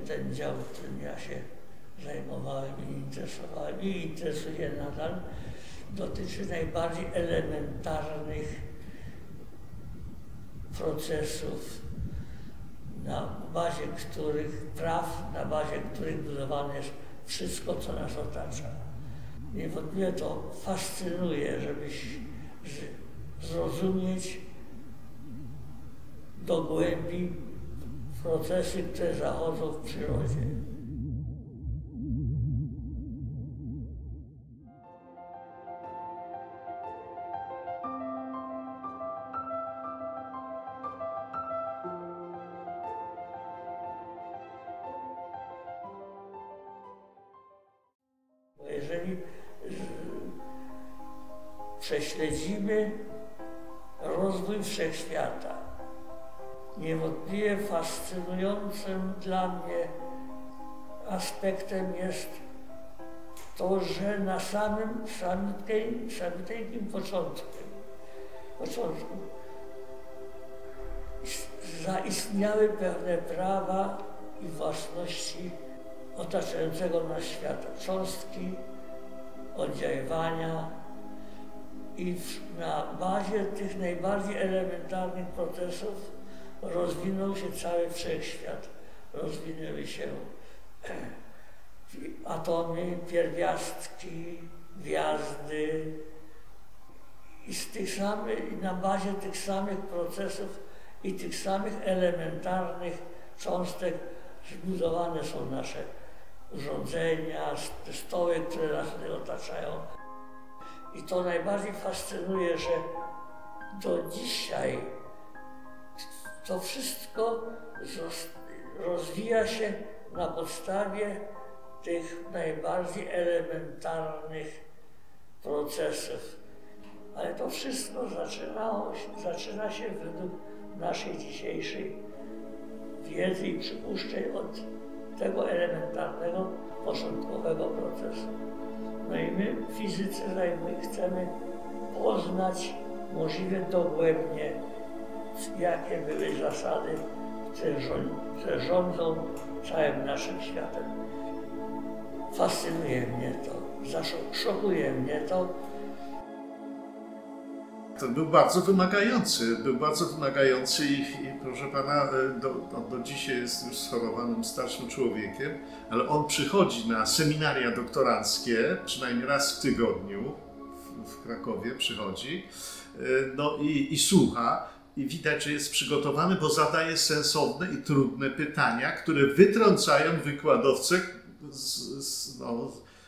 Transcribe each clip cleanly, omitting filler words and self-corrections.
ten dział, którym ja się zajmowałem i interesowałem i interesuję nadal, dotyczy najbardziej elementarnych procesów, na bazie których praw, na bazie których budowane jest wszystko, co nas otacza. Niewątpliwie to fascynuje, żeby zrozumieć do głębi procesy, które zachodzą w przyrodzie. Jeżeli prześledzimy rozwój wszechświata, niewątpliwie fascynującym dla mnie aspektem jest to, że na samym początku zaistniały pewne prawa i własności otaczającego nas świata, cząstki, oddziaływania i na bazie tych najbardziej elementarnych procesów rozwinął się cały wszechświat. Rozwinęły się atomy, pierwiastki, gwiazdy i na bazie tych samych procesów i tych samych elementarnych cząstek zbudowane są nasze urządzenia, te stoły, które nas otaczają. I to najbardziej fascynuje, że do dzisiaj to wszystko rozwija się na podstawie tych najbardziej elementarnych procesów. Ale to wszystko zaczyna się według naszej dzisiejszej wiedzy i przypuszczeń od tego elementarnego, początkowego procesu. No i my, fizycy, chcemy poznać możliwie dogłębnie, jakie były zasady, które rządzą całym naszym światem. Fascynuje mnie to, szokuje mnie to. To był bardzo wymagający i proszę pana, do dzisiaj jest już schorowanym starszym człowiekiem, ale on przychodzi na seminaria doktoranckie, przynajmniej raz w tygodniu w Krakowie przychodzi, no i słucha i widać, że jest przygotowany, bo zadaje sensowne i trudne pytania, które wytrącają wykładowcę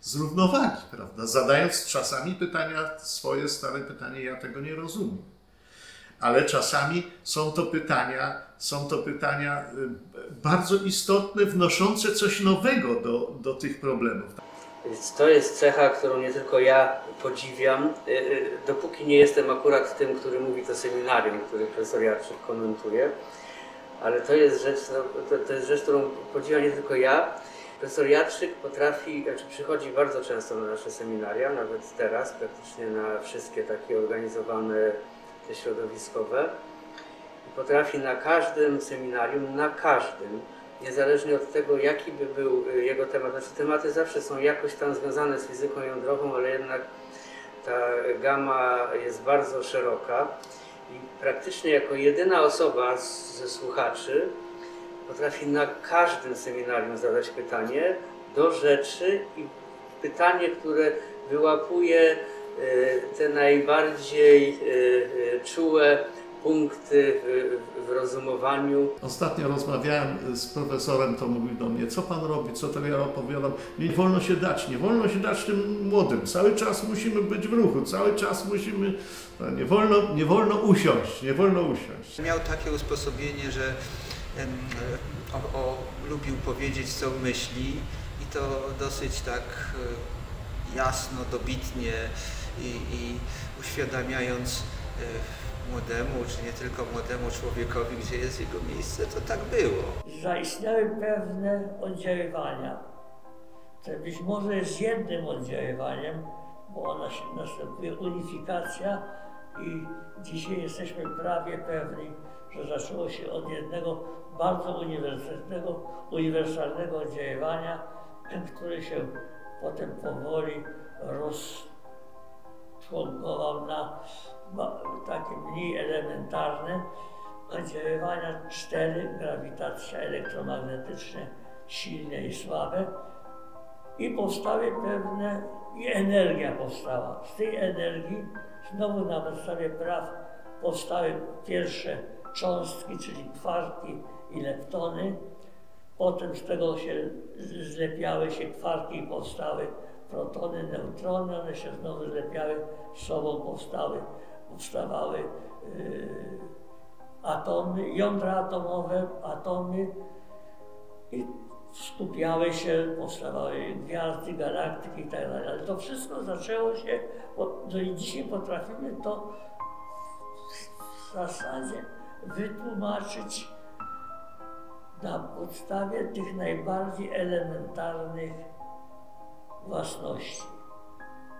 z równowagi, prawda? Zadając czasami pytania, swoje stare pytania, ja tego nie rozumiem. Ale czasami są to pytania bardzo istotne, wnoszące coś nowego do tych problemów. Więc to jest cecha, którą nie tylko ja podziwiam, dopóki nie jestem akurat tym, który mówi to seminarium, który profesor Jarczyk komentuje, ale to jest rzecz, którą podziwiam nie tylko ja. Profesor Jarczyk przychodzi bardzo często na nasze seminaria, nawet teraz, praktycznie na wszystkie takie organizowane, te środowiskowe. I potrafi na każdym seminarium, niezależnie od tego, jaki by był jego temat. Znaczy, tematy zawsze są jakoś tam związane z fizyką jądrową, ale jednak ta gama jest bardzo szeroka. I praktycznie jako jedyna osoba ze słuchaczy potrafi na każdym seminarium zadać pytanie do rzeczy i pytanie, które wyłapuje te najbardziej czułe punkty w rozumowaniu. Ostatnio rozmawiałem z profesorem, to mówił do mnie, co pan robi, co to ja opowiadam. Nie wolno się dać tym młodym. Cały czas musimy być w ruchu, cały czas musimy, nie wolno usiąść. Miał takie usposobienie, że lubił powiedzieć, co myśli i to dosyć tak jasno, dobitnie i uświadamiając młodemu, czy nie tylko młodemu człowiekowi, gdzie jest jego miejsce, to tak było. Zaistniały pewne oddziaływania. To być może jest jednym oddziaływaniem, bo następuje unifikacja i dzisiaj jesteśmy prawie pewni, że zaczęło się od jednego bardzo uniwersalnego oddziaływania, który się potem powoli rozczłonkował na takie mniej elementarne oddziaływania 4, grawitacja elektromagnetyczna, silne i słabe, i powstały pewne, i energia powstała. Z tej energii znowu na podstawie praw powstały pierwsze cząstki, czyli kwarki i leptony. Potem z tego się zlepiały się kwarki i powstały protony, neutrony, one się znowu zlepiały z sobą, powstawały atomy, jądra atomowe, atomy i skupiały się, powstawały gwiazdy, galaktyki i tak dalej. Ale to wszystko zaczęło się, bo do dzisiaj potrafimy to w zasadzie wytłumaczyć na podstawie tych najbardziej elementarnych własności.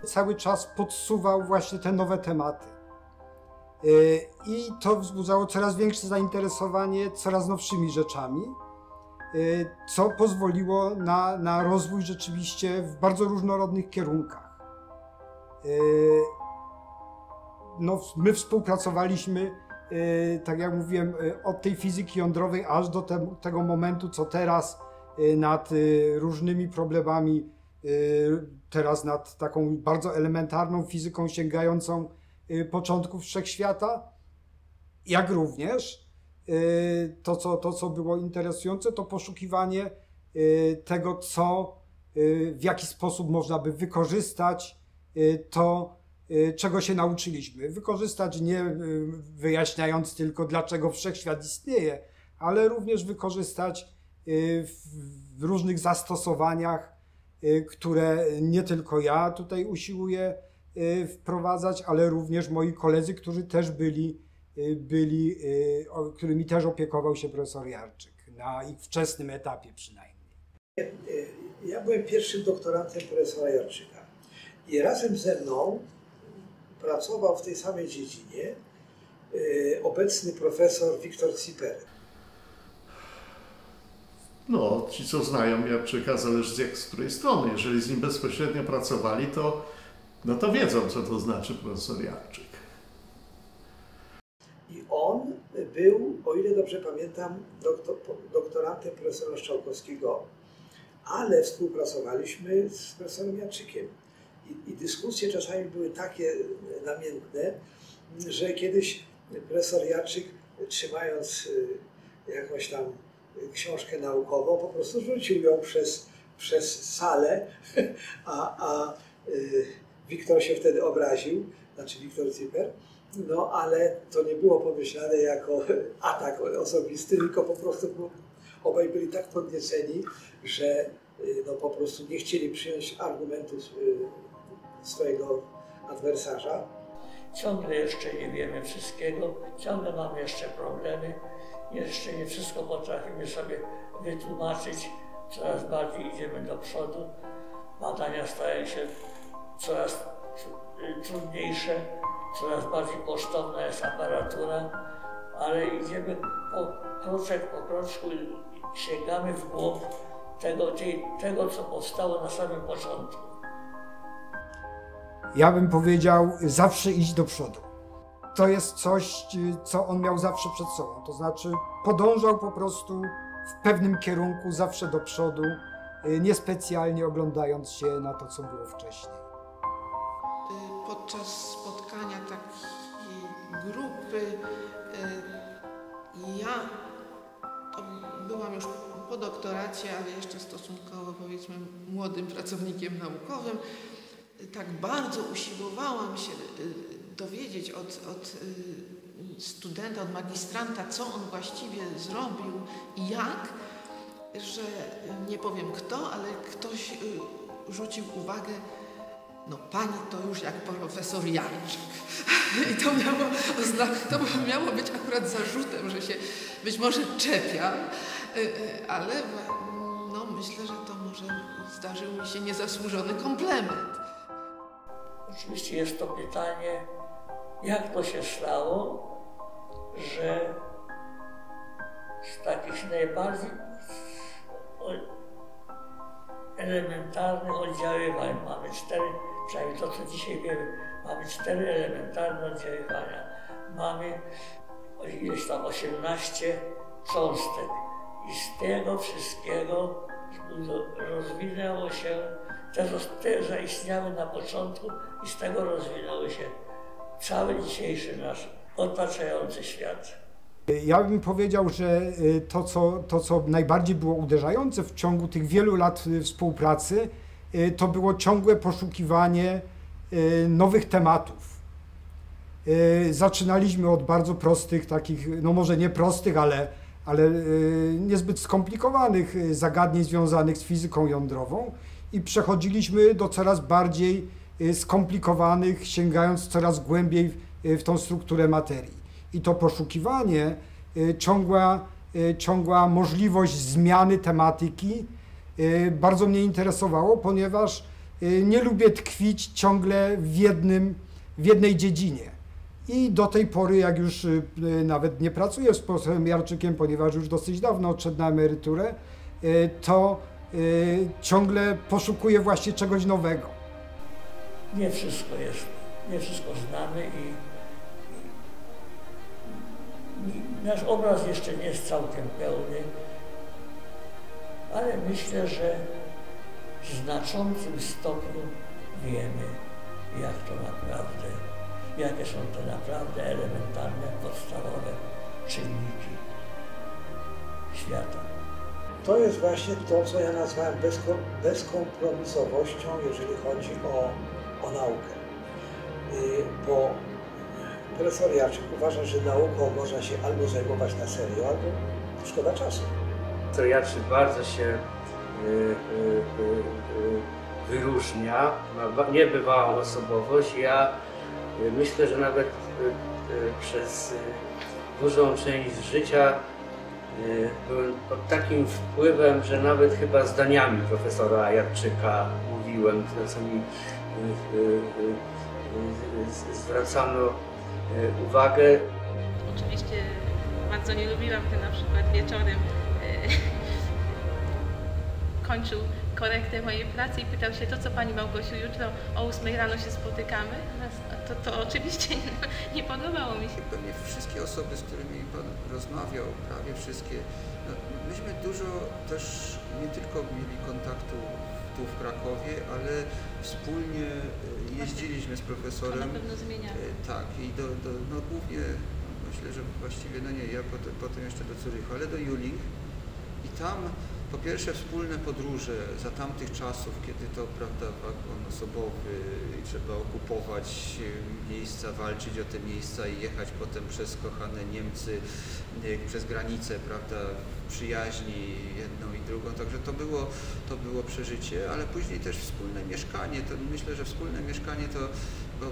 Cały czas podsuwał właśnie te nowe tematy. I to wzbudzało coraz większe zainteresowanie coraz nowszymi rzeczami, co pozwoliło na rozwój rzeczywiście w bardzo różnorodnych kierunkach. No, my współpracowaliśmy, tak jak mówiłem, od tej fizyki jądrowej aż do tego momentu, co teraz, nad różnymi problemami, teraz nad taką bardzo elementarną fizyką sięgającą początków wszechświata, jak również to, co było interesujące, to poszukiwanie tego, w jaki sposób można by wykorzystać to, czego się nauczyliśmy. Wykorzystać nie wyjaśniając tylko, dlaczego wszechświat istnieje, ale również wykorzystać w różnych zastosowaniach, które nie tylko ja tutaj usiłuję wprowadzać, ale również moi koledzy, którzy też którymi też opiekował się profesor Jarczyk, na ich wczesnym etapie przynajmniej. Ja byłem pierwszym doktorantem profesora Jarczyka i razem ze mną pracował w tej samej dziedzinie obecny profesor Wiktor Ziper. No, ci co znają Jarczyka, zależy z której strony. Jeżeli z nim bezpośrednio pracowali, to wiedzą, co to znaczy profesor Jarczyk. I on był, o ile dobrze pamiętam, doktorantem profesora Strzałkowskiego, ale współpracowaliśmy z profesorem Jarczykiem. I dyskusje czasami były takie namiętne, że kiedyś profesor Jarczyk, trzymając jakąś tam książkę naukową, po prostu rzucił ją przez salę, a Wiktor się wtedy obraził, znaczy Wiktor Ziper, no ale to nie było pomyślane jako atak osobisty, tylko po prostu obaj byli tak podnieceni, że no po prostu nie chcieli przyjąć argumentów swojego adwersarza. Ciągle jeszcze nie wiemy wszystkiego, ciągle mamy jeszcze problemy, jeszcze nie wszystko potrafimy sobie wytłumaczyć, coraz bardziej idziemy do przodu, badania stają się coraz trudniejsze, coraz bardziej kosztowna jest aparatura, ale idziemy kroczek po kroczku i sięgamy w głąb tego, co powstało na samym początku. Ja bym powiedział, zawsze iść do przodu. To jest coś, co on miał zawsze przed sobą. To znaczy podążał po prostu w pewnym kierunku, zawsze do przodu, niespecjalnie oglądając się na to, co było wcześniej. Podczas spotkania takiej grupy ja byłam już po doktoracie, ale jeszcze stosunkowo, powiedzmy, młodym pracownikiem naukowym. Tak bardzo usiłowałam się dowiedzieć od studenta, od magistranta, co on właściwie zrobił i jak, że nie powiem kto, ale ktoś rzucił uwagę: no pani to już jak profesor Jarczyk. I to miało być akurat zarzutem, że się być może czepia, ale no myślę, że to może zdarzył mi się niezasłużony komplement. Oczywiście jest to pytanie, jak to się stało, że z takich najbardziej elementarnych oddziaływań. Mamy 4, przynajmniej to co dzisiaj wiemy, mamy 4 elementarne oddziaływania. Mamy ileś tam 18 cząstek i z tego wszystkiego rozwinęło się, te zaistniały na początku i z tego rozwinął się cały dzisiejszy nasz otaczający świat. Ja bym powiedział, że to, co najbardziej było uderzające w ciągu tych wielu lat współpracy, to było ciągłe poszukiwanie nowych tematów. Zaczynaliśmy od bardzo prostych, takich, no może nie prostych, ale niezbyt skomplikowanych zagadnień związanych z fizyką jądrową i przechodziliśmy do coraz bardziej skomplikowanych, sięgając coraz głębiej w tą strukturę materii. I to poszukiwanie, ciągła możliwość zmiany tematyki bardzo mnie interesowało, ponieważ nie lubię tkwić ciągle w jednej dziedzinie. I do tej pory, jak już nawet nie pracuję z profesorem Jarczykiem, ponieważ już dosyć dawno odszedł na emeryturę, to ciągle poszukuję właśnie czegoś nowego. Nie wszystko znamy i nasz obraz jeszcze nie jest całkiem pełny, ale myślę, że w znaczącym stopniu wiemy, jak to naprawdę, jakie są te naprawdę elementarne, podstawowe czynniki świata. To jest właśnie to, co ja nazwałem bezkompromisowością, jeżeli chodzi o naukę. Bo profesor Jarczyk uważa, że nauką można się albo zajmować na serio, albo szkoda czasu. Profesor Jarczyk bardzo się wyróżnia, ma niebywałą osobowość. Ja myślę, że nawet przez dużą część życia byłem pod takim wpływem, że nawet chyba zdaniami profesora Jarczyka mówiłem, na co mi zwracano uwagę. Oczywiście bardzo nie lubiłam, gdy na przykład wieczorem kończył korektę mojej pracy i pytał się, to co Pani Małgosiu, jutro o 8 rano się spotykamy? To oczywiście nie podobało mi się. Pewnie wszystkie osoby, z którymi Pan rozmawiał, prawie wszystkie, no, myśmy dużo też nie tylko mieli kontaktu tu w Krakowie, ale wspólnie jeździliśmy z profesorem. To na pewno zmieniało. Tak, i no głównie, myślę, że właściwie, no nie ja, potem jeszcze do Zurychu, ale do Julii. I tam po pierwsze wspólne podróże za tamtych czasów, kiedy to, prawda, wagon osobowy i trzeba okupować miejsca, walczyć o te miejsca i jechać potem przez kochane Niemcy, przez granicę, prawda, przyjaźni jedną i drugą, także to było przeżycie, ale później też wspólne mieszkanie, to myślę, że wspólne mieszkanie to,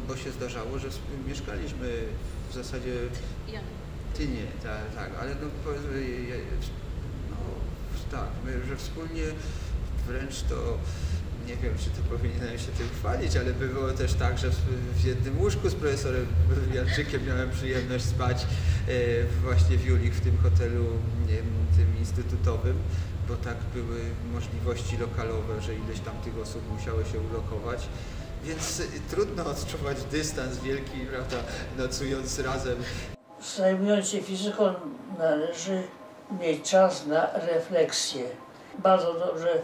bo się zdarzało, że mieszkaliśmy w zasadzie... Ja. Ty nie, tak, ale no powiedzmy, tak, my, że wspólnie wręcz to, nie wiem, czy to powinienem się tym chwalić, ale było też tak, że w jednym łóżku z profesorem Jarczykiem miałem przyjemność spać właśnie w Julich, w tym hotelu tym instytutowym, bo tak były możliwości lokalowe, że ileś tam tych osób musiało się ulokować. Więc trudno odczuwać dystans wielki, prawda, nocując razem. Zajmując się fizyką należy mieć czas na refleksję. Bardzo dobrze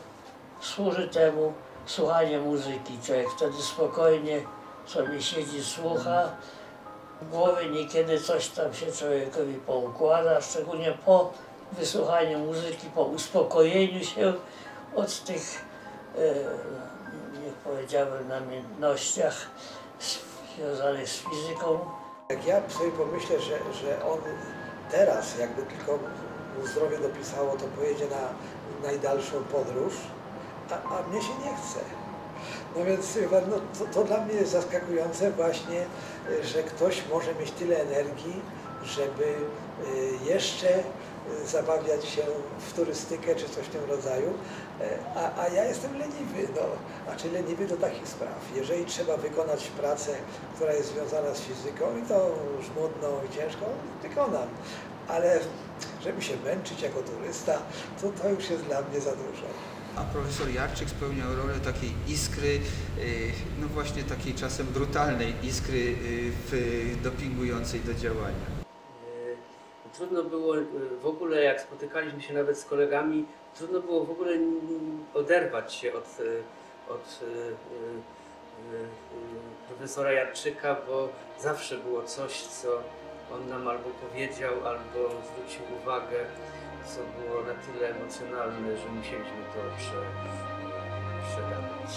służy temu słuchanie muzyki. Człowiek wtedy spokojnie sobie siedzi, słucha. W głowie niekiedy coś tam się człowiekowi poukłada, szczególnie po wysłuchaniu muzyki, po uspokojeniu się od tych, jak powiedziałem, namiętnościach związanych z fizyką. Jak ja sobie pomyślę, że on teraz, jakby tylko mu zdrowie dopisało, to pojedzie na najdalszą podróż, a mnie się nie chce. No więc no, to dla mnie jest zaskakujące właśnie, że ktoś może mieć tyle energii, żeby jeszcze zabawiać się w turystykę czy coś w tym rodzaju, a ja jestem leniwy, no, znaczy leniwy do takich spraw. Jeżeli trzeba wykonać pracę, która jest związana z fizyką i to żmudną i ciężką, wykonam. Ale żeby się męczyć jako turysta, to już jest dla mnie za dużo. A profesor Jarczyk spełniał rolę takiej iskry, no właśnie takiej czasem brutalnej iskry dopingującej do działania. Trudno było w ogóle, jak spotykaliśmy się nawet z kolegami, trudno było w ogóle oderwać się od profesora Jarczyka, bo zawsze było coś, co on nam albo powiedział, albo zwrócił uwagę, co było na tyle emocjonalne, że musieliśmy to przegadać.